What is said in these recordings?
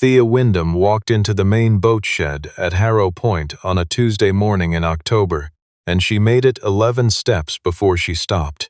Thea Wyndham walked into the main boat shed at Harrow Point on a Tuesday morning in October, and she made it 11 steps before she stopped.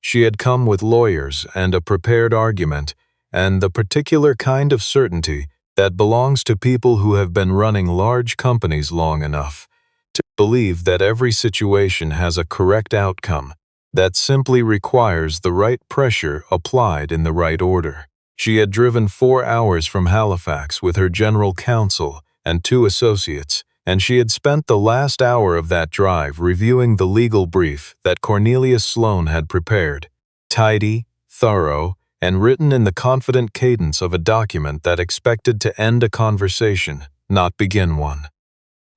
She had come with lawyers and a prepared argument, and the particular kind of certainty that belongs to people who have been running large companies long enough to believe that every situation has a correct outcome that simply requires the right pressure applied in the right order. She had driven 4 hours from Halifax with her general counsel and 2 associates, and she had spent the last hour of that drive reviewing the legal brief that Cornelius Sloane had prepared, tidy, thorough, and written in the confident cadence of a document that expected to end a conversation, not begin one.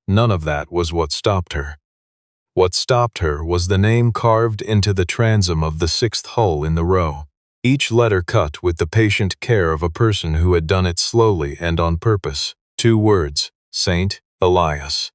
None of that was what stopped her. What stopped her was the name carved into the transom of the 6th hull in the row, each letter cut with the patient care of a person who had done it slowly and on purpose. 2 words, St. Elias.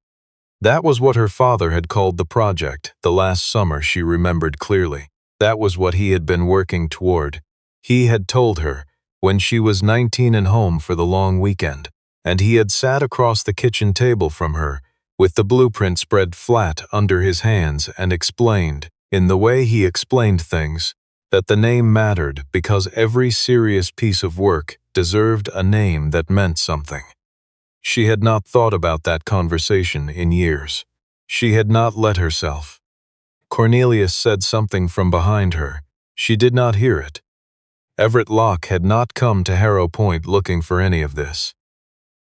That was what her father had called the project the last summer, she remembered clearly. That was what he had been working toward. He had told her, when she was 19 and home for the long weekend, and he had sat across the kitchen table from her, with the blueprint spread flat under his hands, and explained, in the way he explained things, that the name mattered because every serious piece of work deserved a name that meant something. She had not thought about that conversation in years. She had not let herself. Cornelius said something from behind her. She did not hear it. Everett Locke had not come to Harrow Point looking for any of this.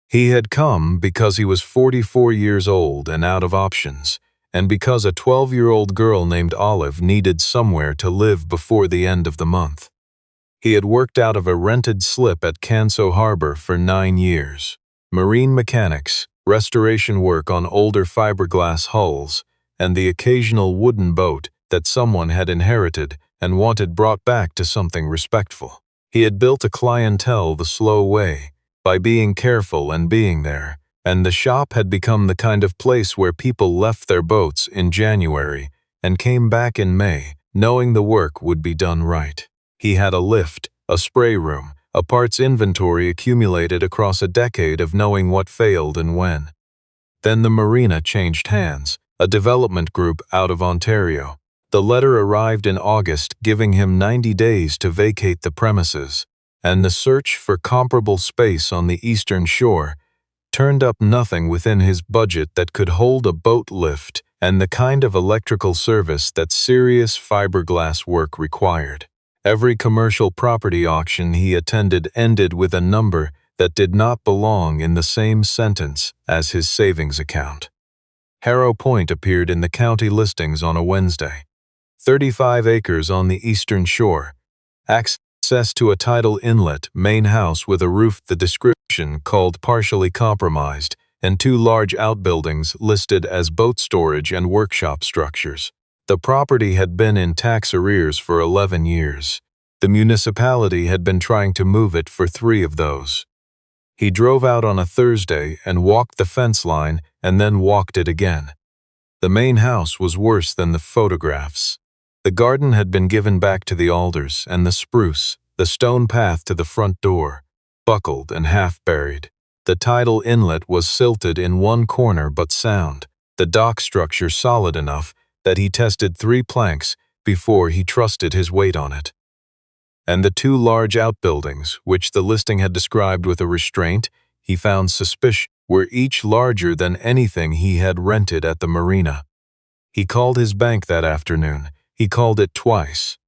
He had come because he was 44 years old and out of options, and because a 12-year-old girl named Olive needed somewhere to live before the end of the month. He had worked out of a rented slip at Canso Harbor for 9 years. Marine mechanics, restoration work on older fiberglass hulls, and the occasional wooden boat that someone had inherited and wanted brought back to something respectful. He had built a clientele the slow way, by being careful and being there, and the shop had become the kind of place where people left their boats in January and came back in May, knowing the work would be done right. He had a lift, a spray room, a parts inventory accumulated across a decade of knowing what failed and when. Then the marina changed hands, a development group out of Ontario. The letter arrived in August, giving him 90 days to vacate the premises, and the search for comparable space on the eastern shore turned up nothing within his budget that could hold a boat lift and the kind of electrical service that serious fiberglass work required. Every commercial property auction he attended ended with a number that did not belong in the same sentence as his savings account. Harrow Point appeared in the county listings on a Wednesday. 35 acres on the eastern shore. Access to a tidal inlet, main house with a roof, the description called partially compromised, and 2 large outbuildings listed as boat storage and workshop structures. The property had been in tax arrears for 11 years. The municipality had been trying to move it for 3 of those. He drove out on a Thursday and walked the fence line and then walked it again. The main house was worse than the photographs. The garden had been given back to the alders and the spruce, the stone path to the front door, buckled and half-buried. The tidal inlet was silted in one corner but sound, the dock structure solid enough that he tested 3 planks before he trusted his weight on it. And the 2 large outbuildings, which the listing had described with a restraint he found suspicious, were each larger than anything he had rented at the marina. He called his bank that afternoon. He called it twice.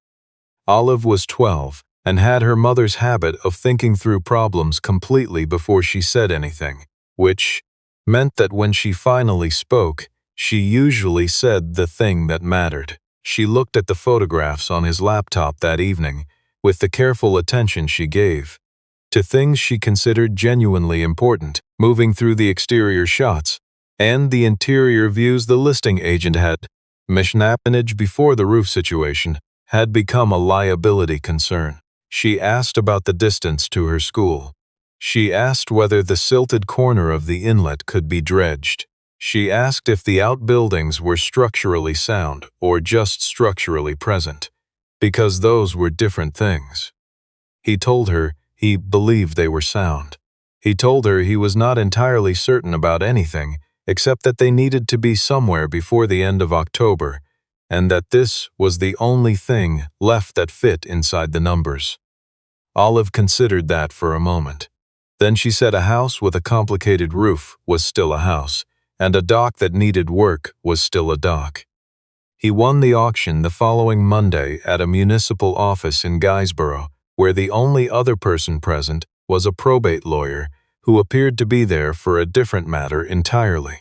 Olive was 12 and had her mother's habit of thinking through problems completely before she said anything, which meant that when she finally spoke, she usually said the thing that mattered. She looked at the photographs on his laptop that evening with the careful attention she gave to things she considered genuinely important, moving through the exterior shots and the interior views the listing agent had. Mismanaged before the roof situation had become a liability concern. She asked about the distance to her school. She asked whether the silted corner of the inlet could be dredged. She asked if the outbuildings were structurally sound or just structurally present, because those were different things. He told her he believed they were sound. He told her he was not entirely certain about anything, except that they needed to be somewhere before the end of October, and that this was the only thing left that fit inside the numbers. Olive considered that for a moment. Then she said a house with a complicated roof was still a house, and a dock that needed work was still a dock. He won the auction the following Monday at a municipal office in Guysborough, where the only other person present was a probate lawyer who appeared to be there for a different matter entirely.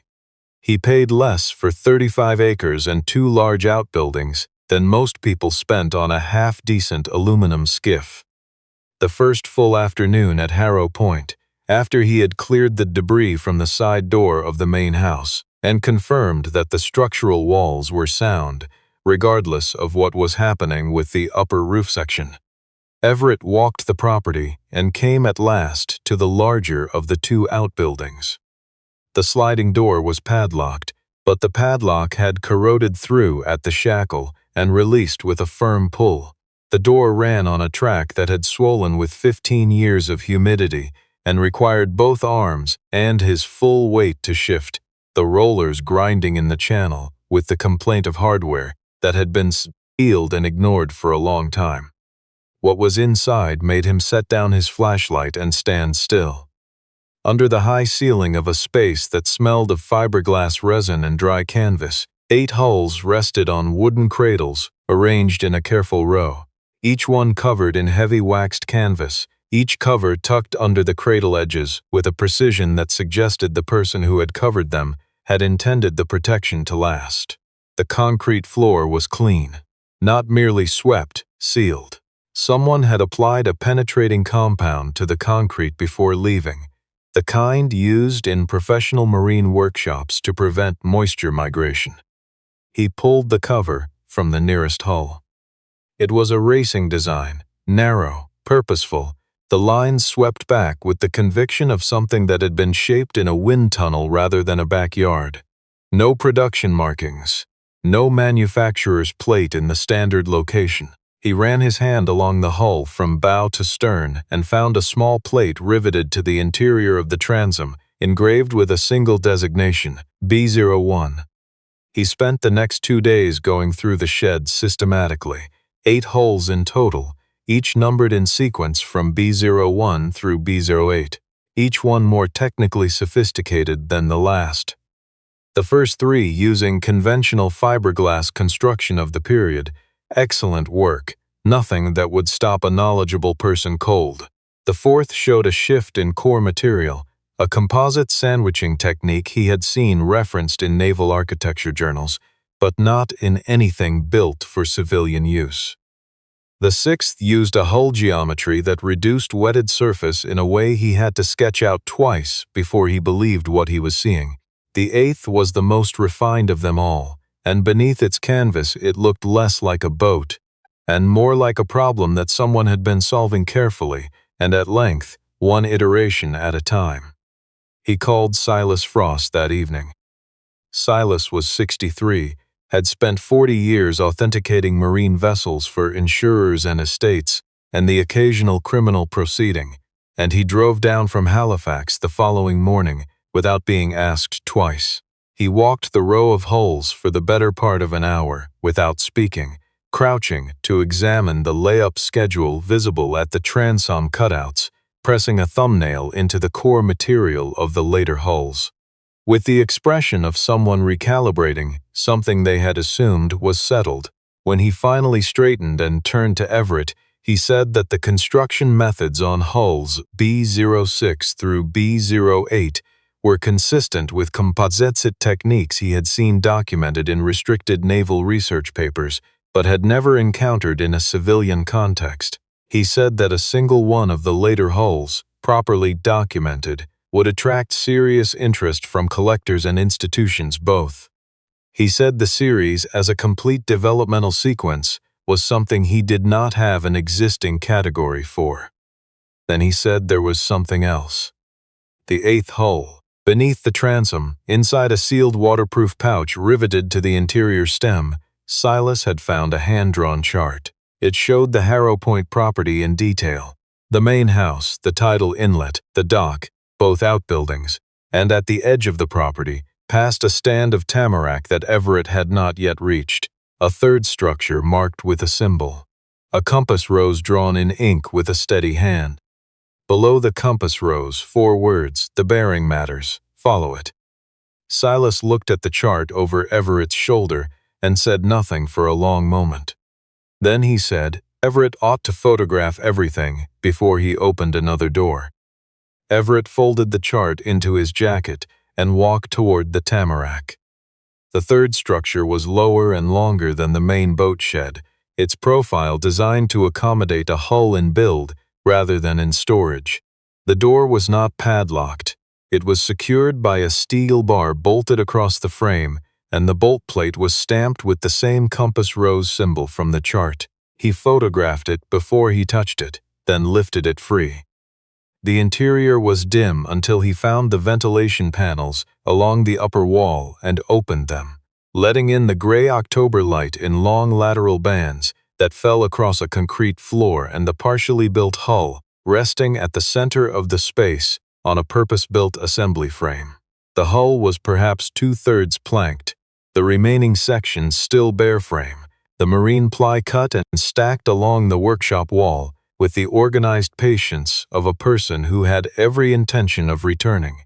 He paid less for 35 acres and 2 large outbuildings than most people spent on a half-decent aluminum skiff. The first full afternoon at Harrow Point, after he had cleared the debris from the side door of the main house and confirmed that the structural walls were sound, regardless of what was happening with the upper roof section, Everett walked the property and came at last to the larger of the 2 outbuildings. The sliding door was padlocked, but the padlock had corroded through at the shackle and released with a firm pull. The door ran on a track that had swollen with 15 years of humidity and required both arms and his full weight to shift, the rollers grinding in the channel with the complaint of hardware that had been sealed and ignored for a long time. What was inside made him set down his flashlight and stand still. Under the high ceiling of a space that smelled of fiberglass resin and dry canvas, 8 hulls rested on wooden cradles arranged in a careful row, each one covered in heavy waxed canvas, each cover tucked under the cradle edges with a precision that suggested the person who had covered them had intended the protection to last. The concrete floor was clean, not merely swept, sealed. Someone had applied a penetrating compound to the concrete before leaving, the kind used in professional marine workshops to prevent moisture migration. He pulled the cover from the nearest hull. It was a racing design, narrow, purposeful, the lines swept back with the conviction of something that had been shaped in a wind tunnel rather than a backyard. No production markings, no manufacturer's plate in the standard location. He ran his hand along the hull from bow to stern and found a small plate riveted to the interior of the transom, engraved with a single designation, B01. He spent the next 2 days going through the shed systematically, 8 hulls in total, each numbered in sequence from B01 through B08, each one more technically sophisticated than the last. The first 3 using conventional fiberglass construction of the period. Excellent work, nothing that would stop a knowledgeable person cold. The 4th showed a shift in core material, a composite sandwiching technique he had seen referenced in naval architecture journals, but not in anything built for civilian use. The 6th used a hull geometry that reduced wetted surface in a way he had to sketch out twice before he believed what he was seeing. The 8th was the most refined of them all, and beneath its canvas it looked less like a boat, and more like a problem that someone had been solving carefully and at length, one iteration at a time. He called Silas Frost that evening. Silas was 63, had spent 40 years authenticating marine vessels for insurers and estates, and the occasional criminal proceeding, and he drove down from Halifax the following morning without being asked twice. He walked the row of hulls for the better part of an hour without speaking, crouching to examine the layup schedule visible at the transom cutouts, pressing a thumbnail into the core material of the later hulls. With the expression of someone recalibrating something they had assumed was settled, when he finally straightened and turned to Everett, he said that the construction methods on hulls B06 through B08 were consistent with composite techniques he had seen documented in restricted naval research papers, but had never encountered in a civilian context. He said that a single one of the later hulls, properly documented, would attract serious interest from collectors and institutions both. He said the series as a complete developmental sequence was something he did not have an existing category for. Then he said there was something else. The 8th hull. Beneath the transom, inside a sealed waterproof pouch riveted to the interior stem, Silas had found a hand-drawn chart. It showed the Harrow Point property in detail. The main house, the tidal inlet, the dock, both outbuildings, and at the edge of the property, past a stand of tamarack that Everett had not yet reached, a third structure marked with a symbol. A compass rose drawn in ink with a steady hand. Below the compass rose 4 words, "The bearing matters, follow it." Silas looked at the chart over Everett's shoulder and said nothing for a long moment. Then he said, Everett ought to photograph everything before he opened another door. Everett folded the chart into his jacket and walked toward the tamarack. The third structure was lower and longer than the main boat shed, its profile designed to accommodate a hull in build rather than in storage. The door was not padlocked. It was secured by a steel bar bolted across the frame, and the bolt plate was stamped with the same compass rose symbol from the chart. He photographed it before he touched it, then lifted it free. The interior was dim until he found the ventilation panels along the upper wall and opened them, letting in the gray October light in long lateral bands that fell across a concrete floor and the partially built hull resting at the center of the space on a purpose-built assembly frame. The hull was perhaps 2/3 planked, the remaining sections still bare frame, the marine ply cut and stacked along the workshop wall with the organized patience of a person who had every intention of returning.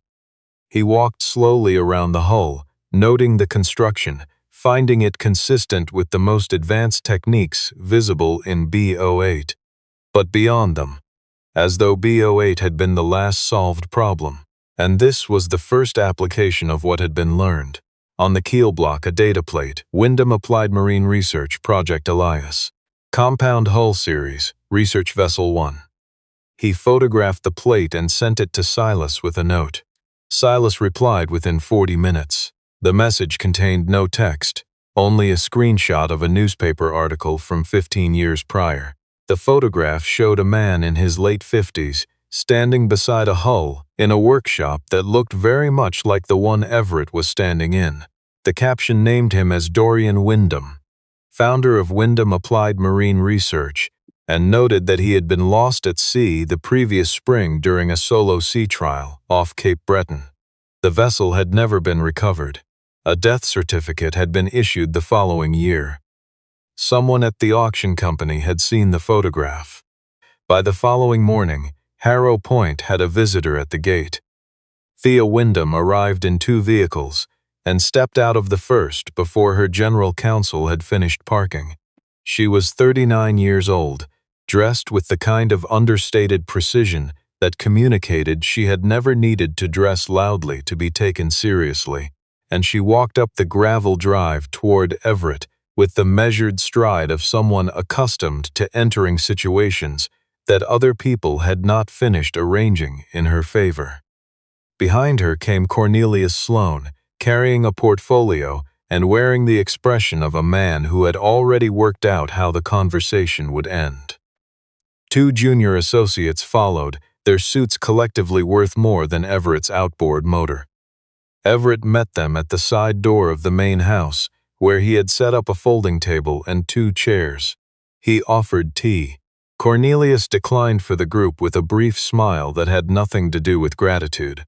He walked slowly around the hull, noting the construction, finding it consistent with the most advanced techniques visible in BO8. But beyond them, as though BO8 had been the last solved problem, and this was the first application of what had been learned. On the keel block, a data plate, Wyndham Applied Marine Research, Project Elias. Compound Hull Series, Research Vessel 1. He photographed the plate and sent it to Silas with a note. Silas replied within 40 minutes. The message contained no text, only a screenshot of a newspaper article from 15 years prior. The photograph showed a man in his late 50s, standing beside a hull in a workshop that looked very much like the one Everett was standing in. The caption named him as Dorian Wyndham, founder of Wyndham Applied Marine Research, and noted that he had been lost at sea the previous spring during a solo sea trial off Cape Breton. The vessel had never been recovered. A death certificate had been issued the following year. Someone at the auction company had seen the photograph. By the following morning, Harrow Point had a visitor at the gate. Thea Wyndham arrived in 2 vehicles and stepped out of the first before her general counsel had finished parking. She was 39 years old, dressed with the kind of understated precision that communicated she had never needed to dress loudly to be taken seriously, and she walked up the gravel drive toward Everett with the measured stride of someone accustomed to entering situations that other people had not finished arranging in her favor. Behind her came Cornelius Sloane, carrying a portfolio and wearing the expression of a man who had already worked out how the conversation would end. 2 junior associates followed, their suits collectively worth more than Everett's outboard motor. Everett met them at the side door of the main house, where he had set up a folding table and 2 chairs. He offered tea. Cornelius declined for the group with a brief smile that had nothing to do with gratitude.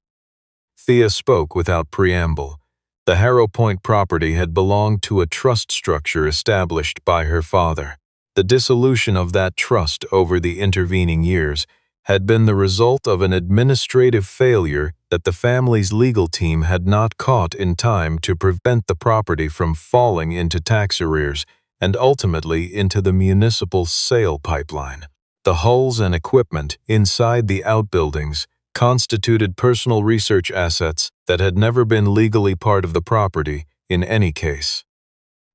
Thea spoke without preamble. The Harrow Point property had belonged to a trust structure established by her father. The dissolution of that trust over the intervening years had been the result of an administrative failure that the family's legal team had not caught in time to prevent the property from falling into tax arrears and ultimately into the municipal sale pipeline. The hulls and equipment inside the outbuildings constituted personal research assets that had never been legally part of the property in any case.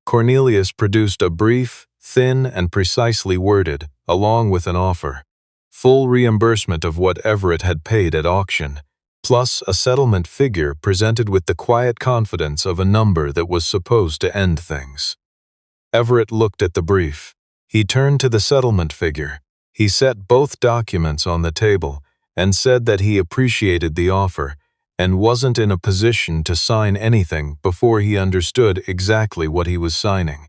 Cornelius produced a brief, thin, and precisely worded, along with an offer. Full reimbursement of what Everett had paid at auction, plus a settlement figure presented with the quiet confidence of a number that was supposed to end things. Everett looked at the brief. He turned to the settlement figure. He set both documents on the table and said that he appreciated the offer and wasn't in a position to sign anything before he understood exactly what he was signing.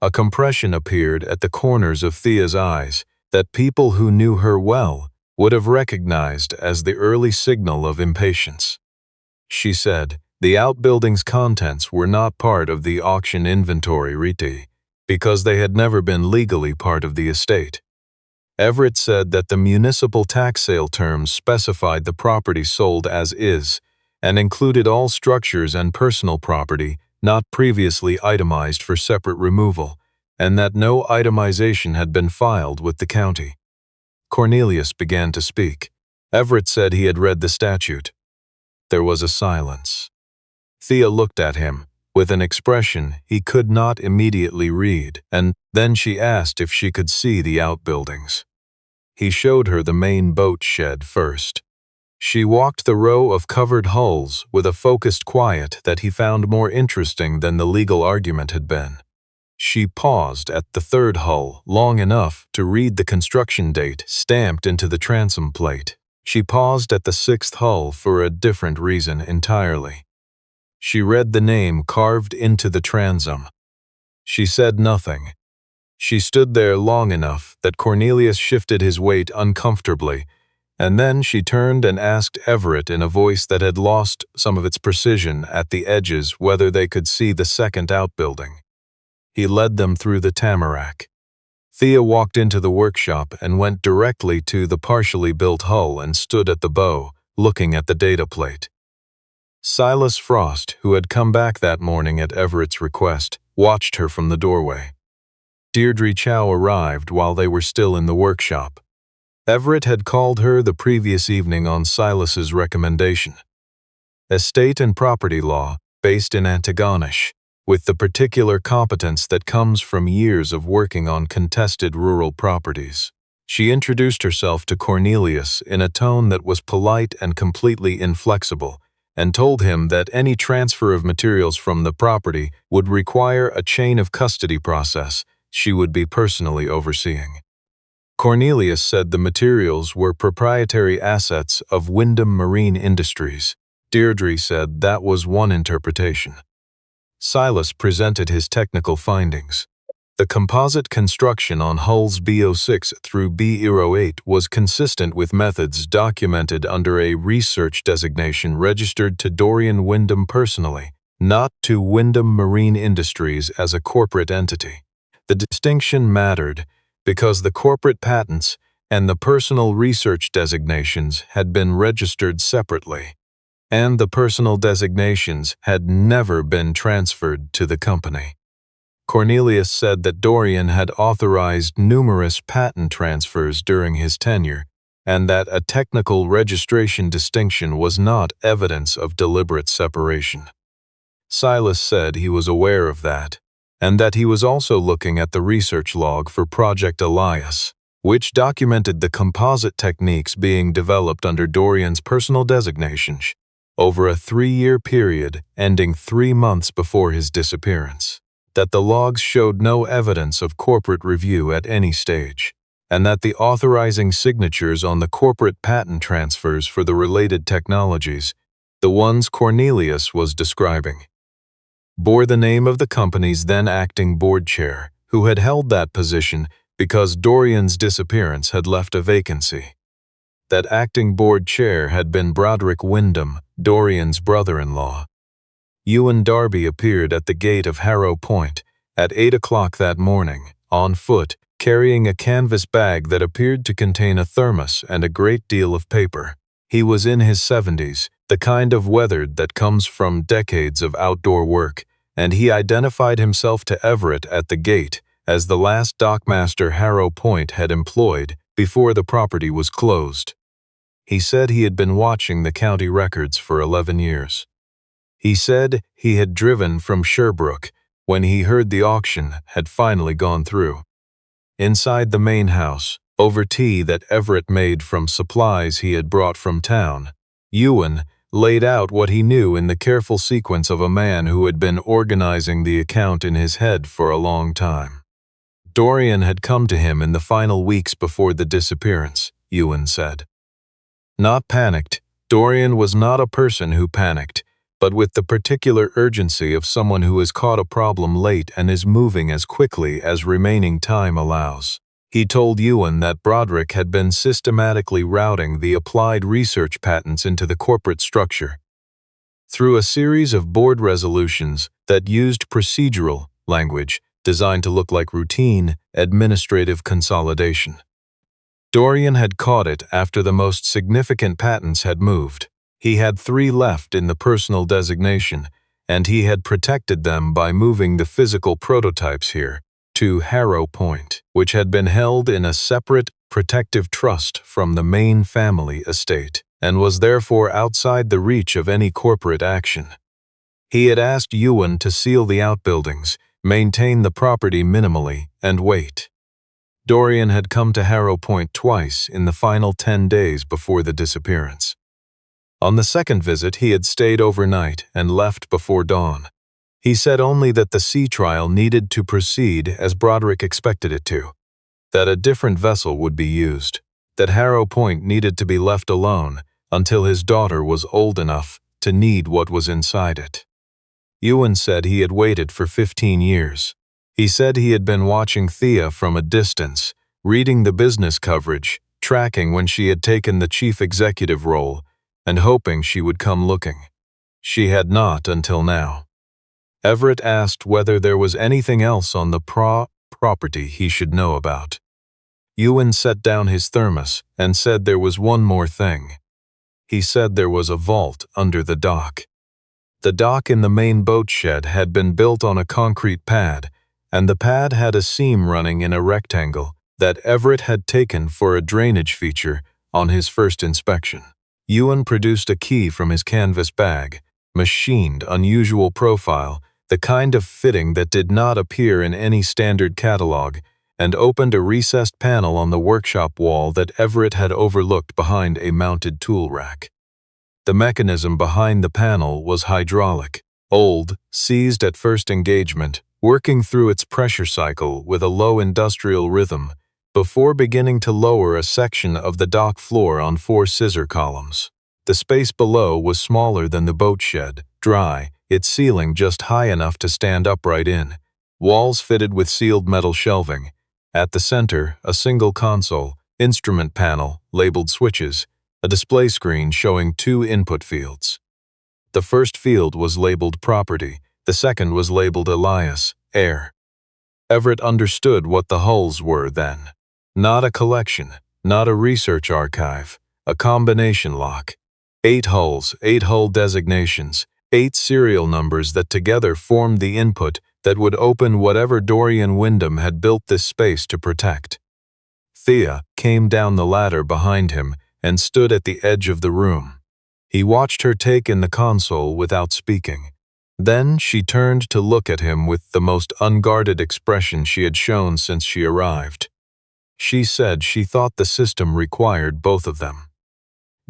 A compression appeared at the corners of Thea's eyes that people who knew her well would have recognized as the early signal of impatience. She said the outbuilding's contents were not part of the auction inventory rete because they had never been legally part of the estate. Everett said that the municipal tax sale terms specified the property sold as is and included all structures and personal property not previously itemized for separate removal, and that no itemization had been filed with the county. Cornelius began to speak. Everett said he had read the statute. There was a silence. Thea looked at him with an expression he could not immediately read, and then she asked if she could see the outbuildings. He showed her the main boat shed first. She walked the row of covered hulls with a focused quiet that he found more interesting than the legal argument had been. She paused at the third hull long enough to read the construction date stamped into the transom plate. She paused at the sixth hull for a different reason entirely. She read the name carved into the transom. She said nothing. She stood there long enough that Cornelius shifted his weight uncomfortably, and then she turned and asked Everett in a voice that had lost some of its precision at the edges whether they could see the second outbuilding. He led them through the tamarack. Thea walked into the workshop and went directly to the partially built hull and stood at the bow, looking at the data plate. Silas Frost, who had come back that morning at Everett's request, watched her from the doorway. Deirdre Chow arrived while they were still in the workshop. Everett had called her the previous evening on Silas's recommendation. Estate and property law, based in Antigonish, with the particular competence that comes from years of working on contested rural properties. She introduced herself to Cornelius in a tone that was polite and completely inflexible, and told him that any transfer of materials from the property would require a chain of custody process she would be personally overseeing. Cornelius said the materials were proprietary assets of Wyndham Marine Industries. Deirdre said that was one interpretation. Silas presented his technical findings. The composite construction on hulls B06 through B08 was consistent with methods documented under a research designation registered to Dorian Wyndham personally, not to Wyndham Marine Industries as a corporate entity. The distinction mattered because the corporate patents and the personal research designations had been registered separately, and the personal designations had never been transferred to the company. Cornelius said that Dorian had authorized numerous patent transfers during his tenure, and that a technical registration distinction was not evidence of deliberate separation. Silas said he was aware of that, and that he was also looking at the research log for Project Elias, which documented the composite techniques being developed under Dorian's personal designations over a 3-year period ending 3 months before his disappearance, that the logs showed no evidence of corporate review at any stage, and that the authorizing signatures on the corporate patent transfers for the related technologies, the ones Cornelius was describing, bore the name of the company's then acting board chair, who had held that position because Dorian's disappearance had left a vacancy. That acting board chair had been Broderick Wyndham, Dorian's brother-in-law. Ewan Darby appeared at the gate of Harrow Point at 8 o'clock that morning, on foot, carrying a canvas bag that appeared to contain a thermos and a great deal of paper. He was in his 70s, the kind of weathered that comes from decades of outdoor work, and he identified himself to Everett at the gate as the last dockmaster Harrow Point had employed before the property was closed. He said he had been watching the county records for 11 years. He said he had driven from Sherbrooke when he heard the auction had finally gone through. Inside the main house, over tea that Everett made from supplies he had brought from town, Ewan laid out what he knew in the careful sequence of a man who had been organizing the account in his head for a long time. Dorian had come to him in the final weeks before the disappearance, Ewan said. Not panicked, Dorian was not a person who panicked, but with the particular urgency of someone who has caught a problem late and is moving as quickly as remaining time allows. He told Ewan that Broderick had been systematically routing the applied research patents into the corporate structure through a series of board resolutions that used procedural language designed to look like routine administrative consolidation. Dorian had caught it after the most significant patents had moved. He had 3 left in the personal designation, and he had protected them by moving the physical prototypes here to Harrow Point, which had been held in a separate protective trust from the main family estate, and was therefore outside the reach of any corporate action. He had asked Ewan to seal the outbuildings, maintain the property minimally, and wait. Dorian had come to Harrow Point twice in the final 10 days before the disappearance. On the second visit, he had stayed overnight and left before dawn. He said only that the sea trial needed to proceed as Broderick expected it to, that a different vessel would be used, that Harrow Point needed to be left alone until his daughter was old enough to need what was inside it. Ewan said he had waited for 15 years. He said he had been watching Thea from a distance, reading the business coverage, tracking when she had taken the chief executive role, and hoping she would come looking. She had not until now. Everett asked whether there was anything else on the property he should know about. Ewan set down his thermos and said there was one more thing. He said there was a vault under the dock. The dock in the main boat shed had been built on a concrete pad, and the pad had a seam running in a rectangle that Everett had taken for a drainage feature on his first inspection. Ewan produced a key from his canvas bag, machined unusual profile, the kind of fitting that did not appear in any standard catalog, and opened a recessed panel on the workshop wall that Everett had overlooked behind a mounted tool rack. The mechanism behind the panel was hydraulic, old, seized at first engagement, working through its pressure cycle with a low industrial rhythm, before beginning to lower a section of the dock floor on 4 scissor columns. The space below was smaller than the boat shed, dry, its ceiling just high enough to stand upright in, walls fitted with sealed metal shelving. At the center, a single console, instrument panel, labeled switches, a display screen showing 2 input fields. The first field was labeled property, the second was labeled Elias, air. Everett understood what the hulls were then. Not a collection, not a research archive, a combination lock. 8 hulls, 8 hull designations, 8 serial numbers that together formed the input that would open whatever Dorian Wyndham had built this space to protect. Thea came down the ladder behind him and stood at the edge of the room. He watched her take in the console without speaking. Then she turned to look at him with the most unguarded expression she had shown since she arrived. She said she thought the system required both of them.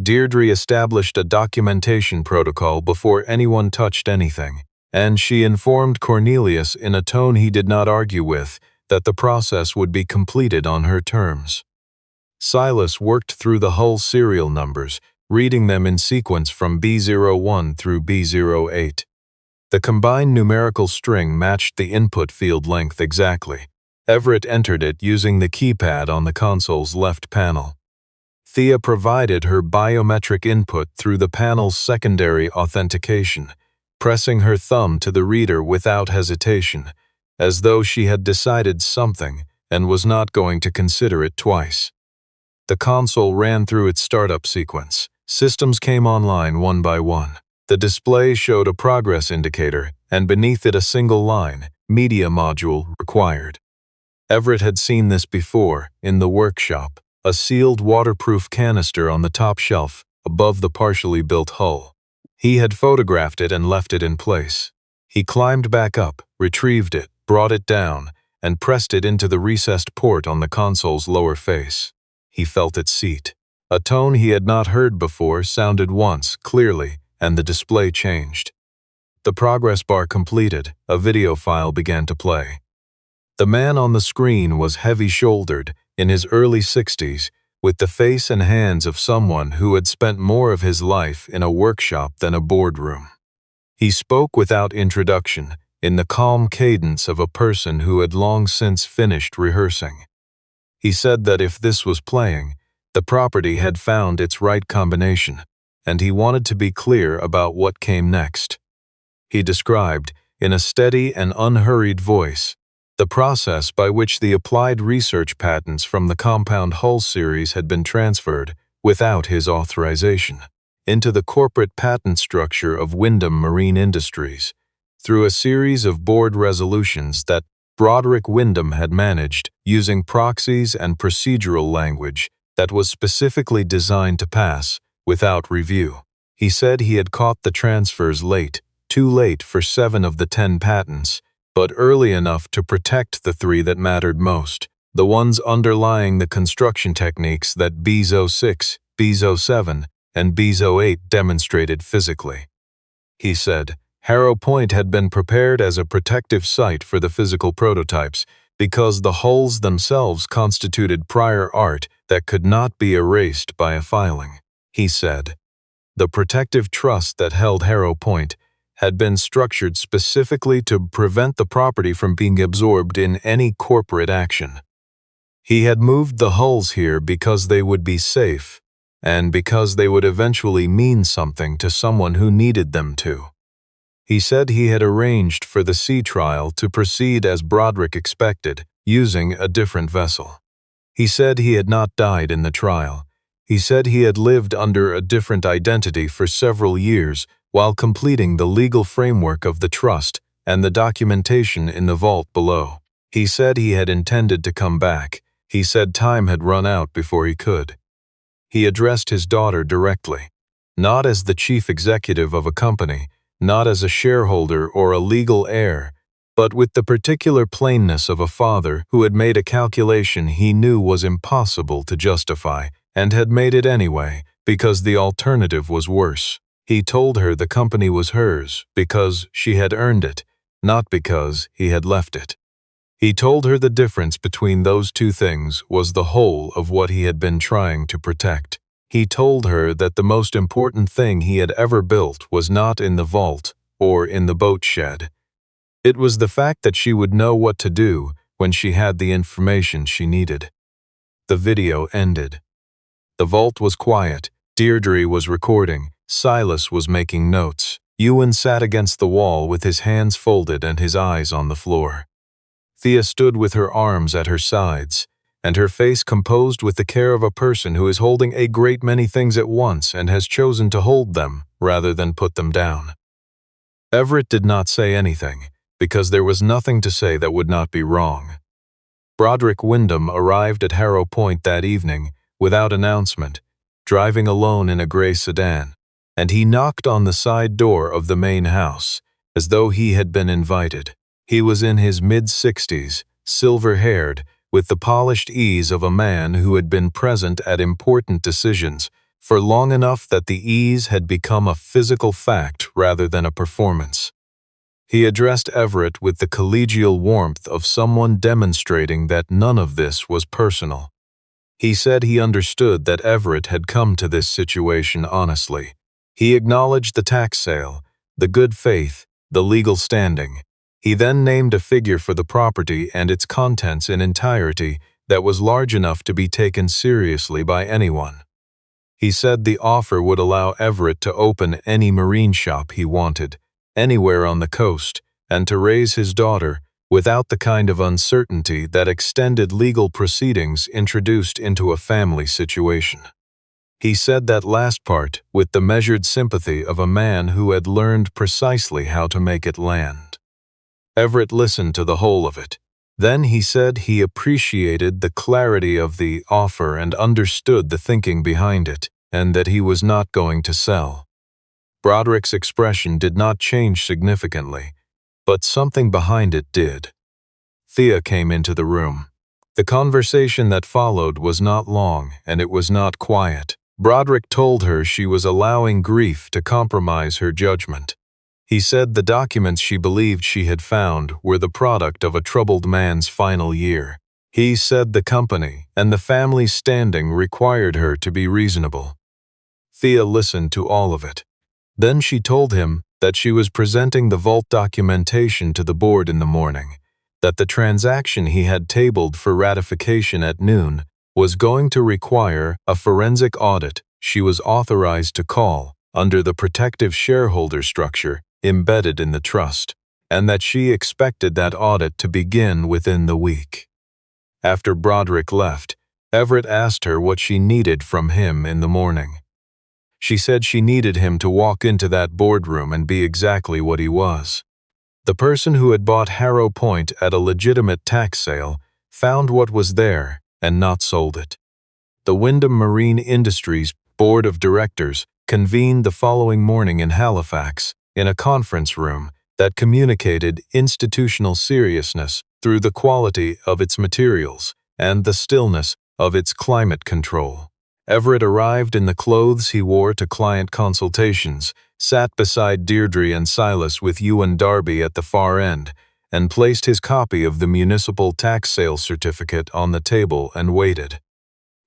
Deirdre established a documentation protocol before anyone touched anything, and she informed Cornelius in a tone he did not argue with that the process would be completed on her terms. Silas worked through the hull serial numbers, reading them in sequence from B01 through B08. The combined numerical string matched the input field length exactly. Everett entered it using the keypad on the console's left panel. Thea provided her biometric input through the panel's secondary authentication, pressing her thumb to the reader without hesitation, as though she had decided something and was not going to consider it twice. The console ran through its startup sequence. Systems came online one by one. The display showed a progress indicator, and beneath it a single line, media module required. Everett had seen this before, in the workshop, a sealed waterproof canister on the top shelf, above the partially built hull. He had photographed it and left it in place. He climbed back up, retrieved it, brought it down, and pressed it into the recessed port on the console's lower face. He felt its seat. A tone he had not heard before sounded once, clearly, and the display changed. The progress bar completed, a video file began to play. The man on the screen was heavy-shouldered, in his early 60s, with the face and hands of someone who had spent more of his life in a workshop than a boardroom. He spoke without introduction, in the calm cadence of a person who had long since finished rehearsing. He said that if this was playing, the property had found its right combination, and he wanted to be clear about what came next. He described, in a steady and unhurried voice, the process by which the applied research patents from the compound hull series had been transferred, without his authorization, into the corporate patent structure of Wyndham Marine Industries, through a series of board resolutions that Broderick Wyndham had managed using proxies and procedural language that was specifically designed to pass without review. He said he had caught the transfers late, too late for 7 of the 10 patents, but early enough to protect the 3 that mattered most, the ones underlying the construction techniques that BZO 6, BZO 7, and BZO 8 demonstrated physically. He said, Harrow Point had been prepared as a protective site for the physical prototypes because the hulls themselves constituted prior art that could not be erased by a filing. He said, the protective trust that held Harrow Point had been structured specifically to prevent the property from being absorbed in any corporate action. He had moved the hulls here because they would be safe, and because they would eventually mean something to someone who needed them to. He said he had arranged for the sea trial to proceed as Broderick expected, using a different vessel. He said he had not died in the trial. He said he had lived under a different identity for several years while completing the legal framework of the trust and the documentation in the vault below. He said he had intended to come back. He said time had run out before he could. He addressed his daughter directly, not as the chief executive of a company, not as a shareholder or a legal heir, but with the particular plainness of a father who had made a calculation he knew was impossible to justify and had made it anyway because the alternative was worse. He told her the company was hers because she had earned it, not because he had left it. He told her the difference between those two things was the whole of what he had been trying to protect. He told her that the most important thing he had ever built was not in the vault or in the boat shed. It was the fact that she would know what to do when she had the information she needed. The video ended. The vault was quiet. Deirdre was recording. Silas was making notes. Ewan sat against the wall with his hands folded and his eyes on the floor. Thea stood with her arms at her sides, and her face composed with the care of a person who is holding a great many things at once and has chosen to hold them rather than put them down. Everett did not say anything, because there was nothing to say that would not be wrong. Broderick Wyndham arrived at Harrow Point that evening, without announcement, driving alone in a gray sedan, and he knocked on the side door of the main house, as though he had been invited. He was in his mid-60s, silver-haired, with the polished ease of a man who had been present at important decisions for long enough that the ease had become a physical fact rather than a performance. He addressed Everett with the collegial warmth of someone demonstrating that none of this was personal. He said he understood that Everett had come to this situation honestly. He acknowledged the tax sale, the good faith, the legal standing. He then named a figure for the property and its contents in entirety that was large enough to be taken seriously by anyone. He said the offer would allow Everett to open any marine shop he wanted, anywhere on the coast, and to raise his daughter without the kind of uncertainty that extended legal proceedings introduced into a family situation. He said that last part with the measured sympathy of a man who had learned precisely how to make it land. Everett listened to the whole of it. Then he said he appreciated the clarity of the offer and understood the thinking behind it, and that he was not going to sell. Broderick's expression did not change significantly, but something behind it did. Thea came into the room. The conversation that followed was not long, and it was not quiet. Broderick told her she was allowing grief to compromise her judgment. He said the documents she believed she had found were the product of a troubled man's final year. He said the company and the family's standing required her to be reasonable. Thea listened to all of it. Then she told him that she was presenting the vault documentation to the board in the morning, that the transaction he had tabled for ratification at noon was going to require a forensic audit she was authorized to call under the protective shareholder structure embedded in the trust, and that she expected that audit to begin within the week. After Broderick left, Everett asked her what she needed from him in the morning. She said she needed him to walk into that boardroom and be exactly what he was. The person who had bought Harrow Point at a legitimate tax sale found what was there and not sold it. The Wyndham Marine Industries Board of Directors convened the following morning in Halifax in a conference room that communicated institutional seriousness through the quality of its materials and the stillness of its climate control. Everett arrived in the clothes he wore to client consultations, sat beside Deirdre and Silas with Ewan Darby at the far end, and placed his copy of the municipal tax sale certificate on the table and waited.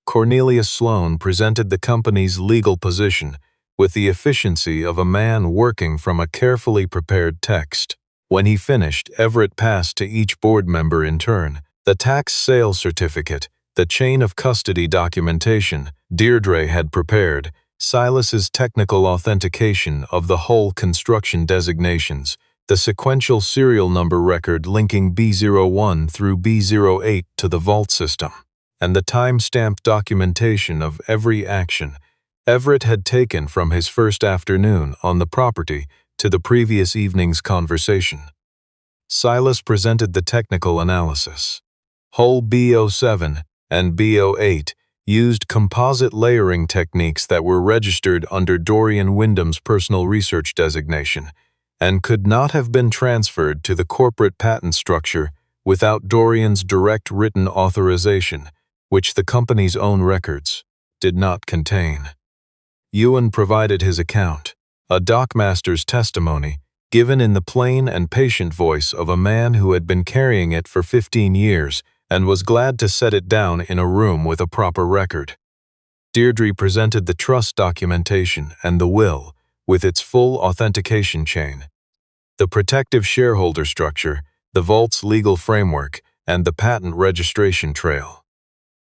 Cornelius Sloane presented the company's legal position with the efficiency of a man working from a carefully prepared text. When he finished, Everett passed to each board member in turn the tax sale certificate, the chain of custody documentation Deirdre had prepared, Silas's technical authentication of the hull construction designations, the sequential serial number record linking B01 through B08 to the vault system, and the time-stamped documentation of every action Everett had taken from his first afternoon on the property to the previous evening's conversation. Silas presented the technical analysis. Hull B07 and B08 used composite layering techniques that were registered under Dorian Wyndham's personal research designation and could not have been transferred to the corporate patent structure without Dorian's direct written authorization, which the company's own records did not contain. Ewan provided his account, a dockmaster's testimony given in the plain and patient voice of a man who had been carrying it for 15 years and was glad to set it down in a room with a proper record. Deirdre presented the trust documentation and the will with its full authentication chain, the protective shareholder structure, the vault's legal framework, and the patent registration trail.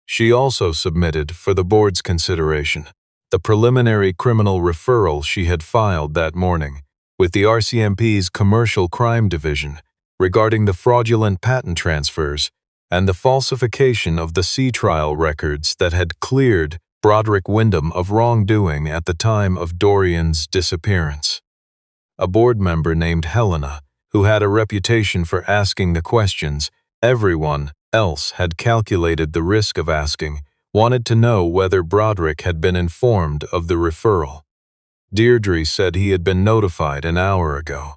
She also submitted, for the board's consideration, the preliminary criminal referral she had filed that morning with the RCMP's Commercial Crime Division regarding the fraudulent patent transfers and the falsification of the sea trial records that had cleared Broderick Wyndham of wrongdoing at the time of Dorian's disappearance. A board member named Helena, who had a reputation for asking the questions everyone else had calculated the risk of asking, wanted to know whether Broderick had been informed of the referral. Deirdre said he had been notified an hour ago.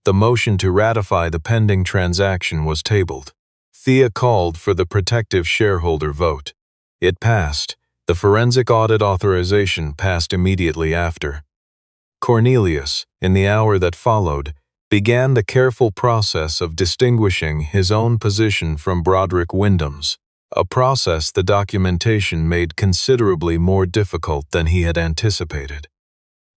The motion to ratify the pending transaction was tabled. Thea called for the protective shareholder vote. It passed. The forensic audit authorization passed immediately after. Cornelius, in the hour that followed, began the careful process of distinguishing his own position from Broderick Wyndham's, a process the documentation made considerably more difficult than he had anticipated.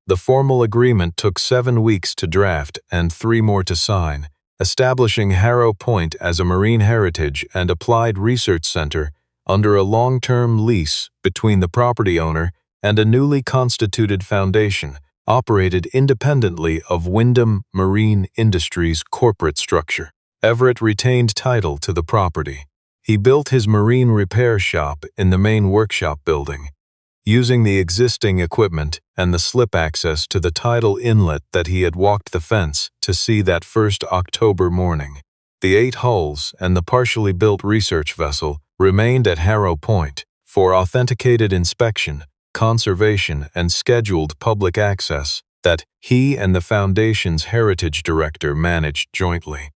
The formal agreement took 7 weeks to draft and 3 more to sign, establishing Harrow Point as a marine heritage and applied research center under a long-term lease between the property owner and a newly constituted foundation operated independently of Wyndham Marine Industries' corporate structure. Everett retained title to the property. He built his marine repair shop in the main workshop building, using the existing equipment and the slip access to the tidal inlet that he had walked the fence to see that first October morning. The 8 hulls and the partially built research vessel remained at Harrow Point for authenticated inspection, conservation, and scheduled public access that he and the Foundation's Heritage Director managed jointly.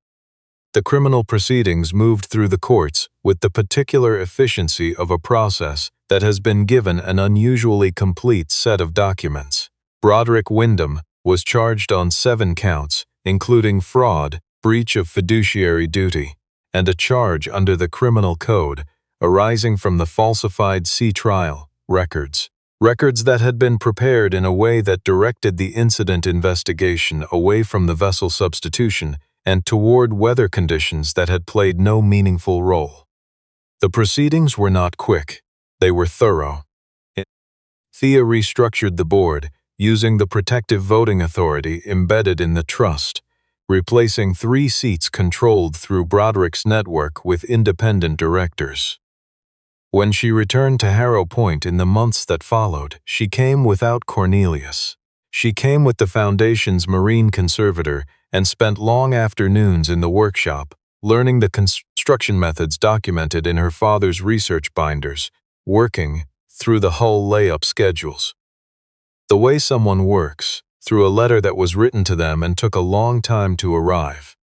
The criminal proceedings moved through the courts with the particular efficiency of a process that has been given an unusually complete set of documents. Broderick Wyndham was charged on 7 counts, including fraud, breach of fiduciary duty, and a charge under the Criminal Code arising from the falsified sea trial records that had been prepared in a way that directed the incident investigation away from the vessel substitution and toward weather conditions that had played no meaningful role. The proceedings were not quick, they were thorough. Thea restructured the board, using the protective voting authority embedded in the trust, replacing 3 seats controlled through Broderick's network with independent directors. When she returned to Harrow Point in the months that followed, she came without Cornelius. She came with the Foundation's marine conservator and spent long afternoons in the workshop, learning the construction methods documented in her father's research binders, working through the hull layup schedules. The way someone works, through a letter that was written to them and took a long time to arrive.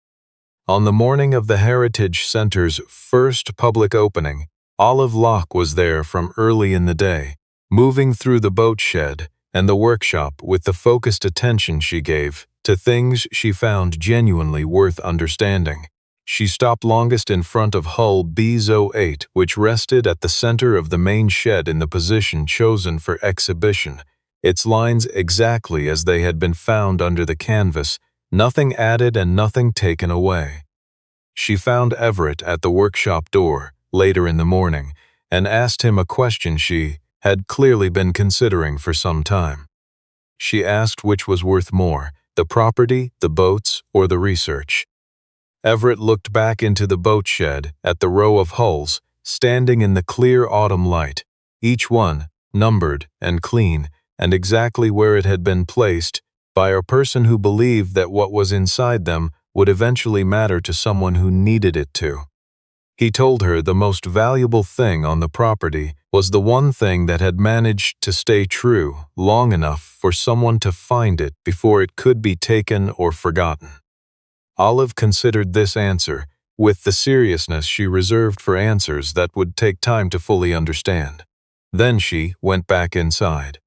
On the morning of the Heritage Center's first public opening, Olive Locke was there from early in the day, moving through the boat shed and the workshop with the focused attention she gave to things she found genuinely worth understanding. She stopped longest in front of hull B08, which rested at the center of the main shed in the position chosen for exhibition, its lines exactly as they had been found under the canvas, nothing added and nothing taken away. She found Everett at the workshop door later in the morning and asked him a question she had clearly been considering for some time. She asked which was worth more, the property, the boats, or the research. Everett looked back into the boat shed at the row of hulls standing in the clear autumn light, each one numbered and clean and exactly where it had been placed by a person who believed that what was inside them would eventually matter to someone who needed it to. He told her the most valuable thing on the property was the one thing that had managed to stay true long enough for someone to find it before it could be taken or forgotten. Olive considered this answer with the seriousness she reserved for answers that would take time to fully understand. Then she went back inside.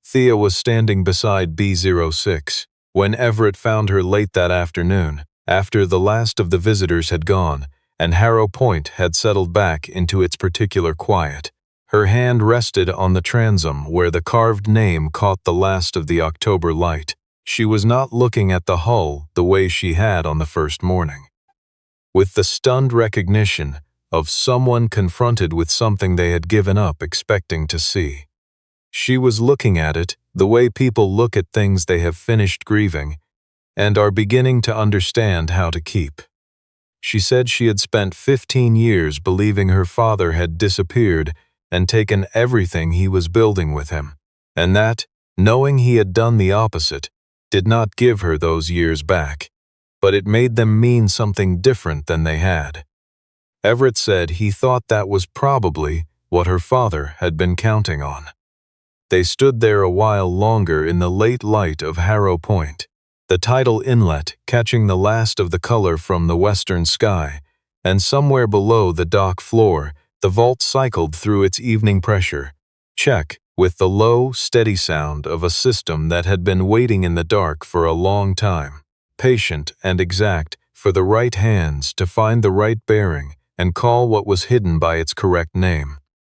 Thea was standing beside B06 when Everett found her late that afternoon, after the last of the visitors had gone, and Harrow Point had settled back into its particular quiet. Her hand rested on the transom where the carved name caught the last of the October light. She was not looking at the hull the way she had on the first morning. With the stunned recognition of someone confronted with something they had given up expecting to see. She was looking at it the way people look at things they have finished grieving and are beginning to understand how to keep. She said she had spent 15 years believing her father had disappeared and taken everything he was building with him, and that, knowing he had done the opposite, did not give her those years back, but it made them mean something different than they had. Everett said he thought that was probably what her father had been counting on. They stood there a while longer in the late light of Harrow Point, the tidal inlet catching the last of the color from the western sky, and somewhere below the dock floor, the vault cycled through its evening pressure check with the low, steady sound of a system that had been waiting in the dark for a long time, patient and exact for the right hands to find the right bearing and call what was hidden by its correct name.